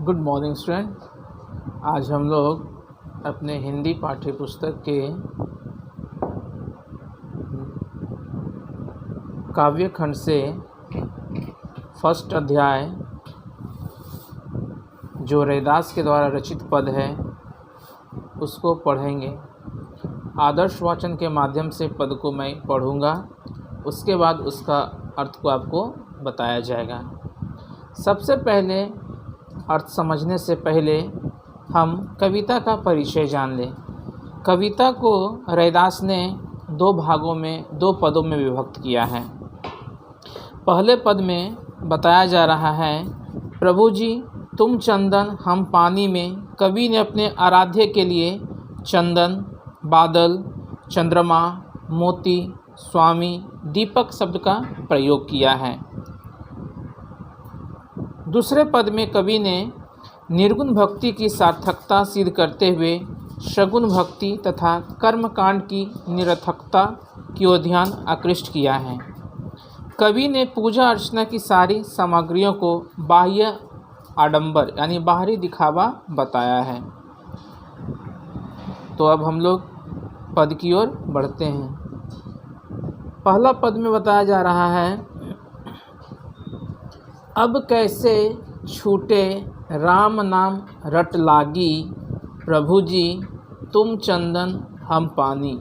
Good morning student. आज हम लोग अपने हिंदी पाठ्य पुस्तक के काव्य खंड से फर्स्ट अध्याय जो रैदास के द्वारा रचित पद है उसको पढ़ेंगे। आदर्श वाचन के माध्यम से पद को मैं पढ़ूंगा, उसके बाद उसका अर्थ को आपको बताया जाएगा। सबसे पहले अर्थ समझने से पहले हम कविता का परिचय जान लें। कविता को रैदास ने दो भागों में, दो पदों में विभक्त किया है। पहले पद में बताया जा रहा है, प्रभु जी तुम चंदन हम पानी में। कवि ने अपने आराध्य के लिए चंदन, बादल, चंद्रमा, मोती, स्वामी, दीपक शब्द का प्रयोग किया है। दूसरे पद में कवि ने निर्गुण भक्ति की सार्थकता सिद्ध करते हुए सगुण भक्ति तथा कर्मकांड की निरर्थकता की ओर ध्यान आकृष्ट किया है। कवि ने पूजा अर्चना की सारी सामग्रियों को बाह्य आडंबर यानी बाहरी दिखावा बताया है। तो अब हम लोग पद की ओर बढ़ते हैं। पहला पद में बताया जा रहा है, अब कैसे छूटे राम नाम रट लागी। प्रभु जी तुम चंदन हम पानी।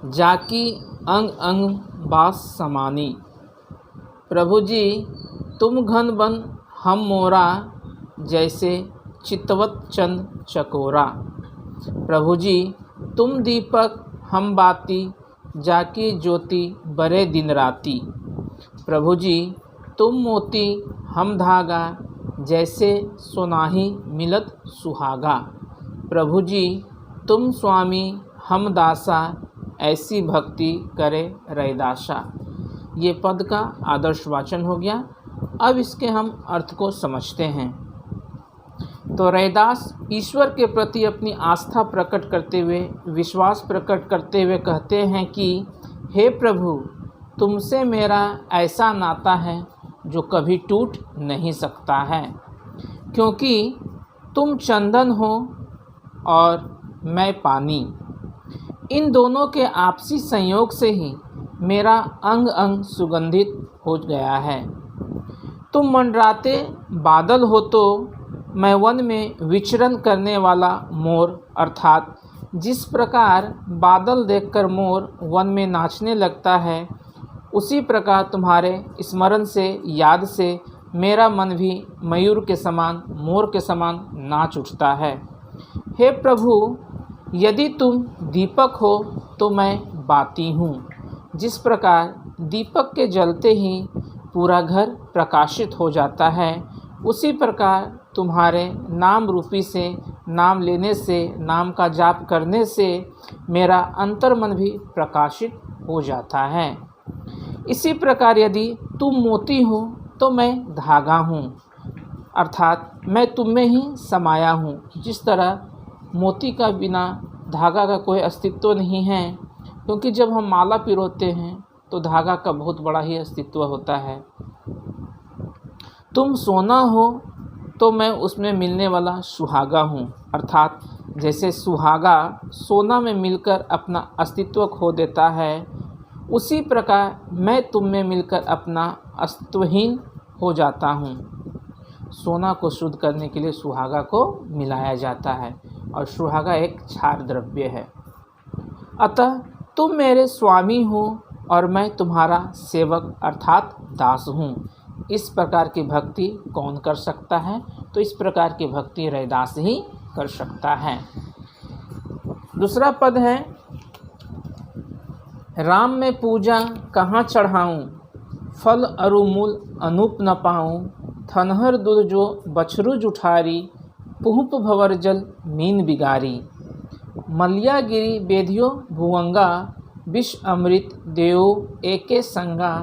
जाकी अंग अंग बास समानी। प्रभु जी तुम घन बन हम मोरा। जैसे चितवत चंद चकोरा। प्रभु जी तुम दीपक हम बाती। जाकी ज्योति बरे दिन राती। प्रभु जी तुम मोती हम धागा। जैसे सोनाही मिलत सुहागा। प्रभु जी तुम स्वामी हम दासा। ऐसी भक्ति करे रैदासा। ये पद का आदर्श वाचन हो गया। अब इसके हम अर्थ को समझते हैं। तो रैदास ईश्वर के प्रति अपनी आस्था प्रकट करते हुए, विश्वास प्रकट करते हुए कहते हैं कि हे प्रभु तुमसे मेरा ऐसा नाता है जो कभी टूट नहीं सकता है, क्योंकि तुम चंदन हो और मैं पानी। इन दोनों के आपसी संयोग से ही मेरा अंग अंग सुगंधित हो गया है। तुम मंडराते बादल हो तो मैं वन में विचरण करने वाला मोर, अर्थात जिस प्रकार बादल देखकर मोर वन में नाचने लगता है, उसी प्रकार तुम्हारे स्मरण से, याद से मेरा मन भी मयूर के समान, मोर के समान नाच उठता है। हे प्रभु यदि तुम दीपक हो तो मैं बाती हूँ। जिस प्रकार दीपक के जलते ही पूरा घर प्रकाशित हो जाता है, उसी प्रकार तुम्हारे नाम रूपी से, नाम लेने से, नाम का जाप करने से मेरा अंतर्मन भी प्रकाशित हो जाता है। इसी प्रकार यदि तुम मोती हो तो मैं धागा हूँ, अर्थात मैं तुम में ही समाया हूँ। जिस तरह मोती का बिना धागा का कोई अस्तित्व नहीं है, क्योंकि जब हम माला पिरोते हैं तो धागा का बहुत बड़ा ही अस्तित्व होता है। तुम सोना हो तो मैं उसमें मिलने वाला सुहागा हूँ, अर्थात जैसे सुहागा सोना में मिलकर अपना अस्तित्व खो देता है, उसी प्रकार मैं तुम में मिलकर अपना अस्तित्वहीन हो जाता हूँ। सोना को शुद्ध करने के लिए सुहागा को मिलाया जाता है और सुहागा एक क्षार द्रव्य है। अतः तुम मेरे स्वामी हो और मैं तुम्हारा सेवक अर्थात दास हूँ। इस प्रकार की भक्ति कौन कर सकता है? तो इस प्रकार की भक्ति रैदास ही कर सकता है। दूसरा पद है, राम में पूजा कहाँ चढ़ाऊँ। फल अरु मूल अनूप न पाऊँ। थनहर दूध जो बछरू जुठारी। पुहुप भवर जल मीन बिगारी। मलिया गिरी बेधियो भुवंगा। विष अमृत देव एके संगा।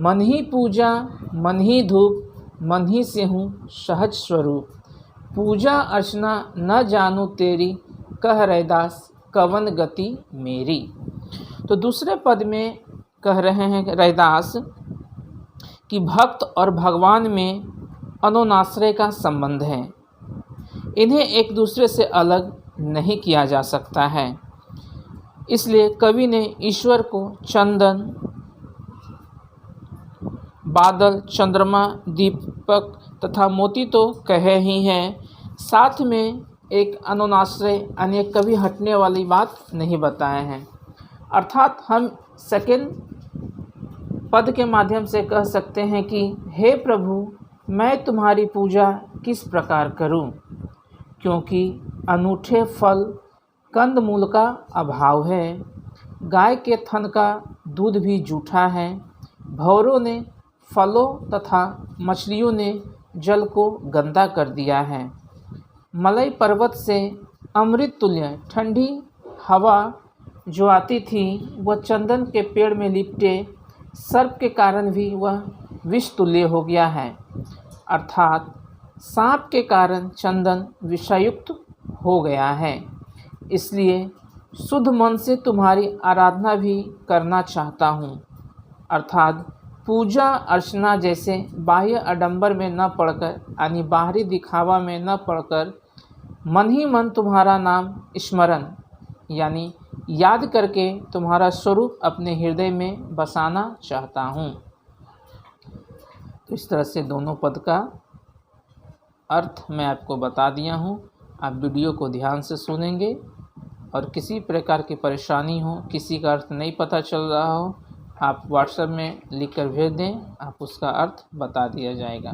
मन ही पूजा मन ही धूप। मन ही से हूँ सहज स्वरूप। पूजा अर्चना न जानू तेरी। कह रैदास कवन गति मेरी। तो दूसरे पद में कह रहे हैं रैदास कि भक्त और भगवान में अनोनाश्रय का संबंध है। इन्हें एक दूसरे से अलग नहीं किया जा सकता है। इसलिए कवि ने ईश्वर को चंदन, बादल, चंद्रमा, दीपक तथा मोती तो कहे ही हैं, साथ में एक अनुनाश्रय यानी कभी हटने वाली बात नहीं बताए हैं। अर्थात हम सेकंड पद के माध्यम से कह सकते हैं कि हे प्रभु, मैं तुम्हारी पूजा किस प्रकार करूं, क्योंकि अनूठे फल कंदमूल का अभाव है, गाय के थन का दूध भी जूठा है, भंवरों ने फलों तथा मछलियों ने जल को गंदा कर दिया है। मलय पर्वत से अमृत तुल्य ठंडी हवा जो आती थी वह चंदन के पेड़ में लिपटे सर्प के कारण भी वह विष तुल्य हो गया है। अर्थात सांप के कारण चंदन विषयुक्त हो गया है। इसलिए शुद्ध मन से तुम्हारी आराधना भी करना चाहता हूँ। अर्थात पूजा अर्चना जैसे बाह्य आडंबर में न पड़कर यानी बाहरी दिखावा में न पड़कर मन ही मन तुम्हारा नाम स्मरण यानी याद करके तुम्हारा स्वरूप अपने हृदय में बसाना चाहता हूँ। तो इस तरह से दोनों पद का अर्थ मैं आपको बता दिया हूँ। आप वीडियो को ध्यान से सुनेंगे और किसी प्रकार की परेशानी हो, किसी का अर्थ नहीं पता चल रहा हो, आप व्हाट्सएप में लिखकर भेज दें, आप उसका अर्थ बता दिया जाएगा।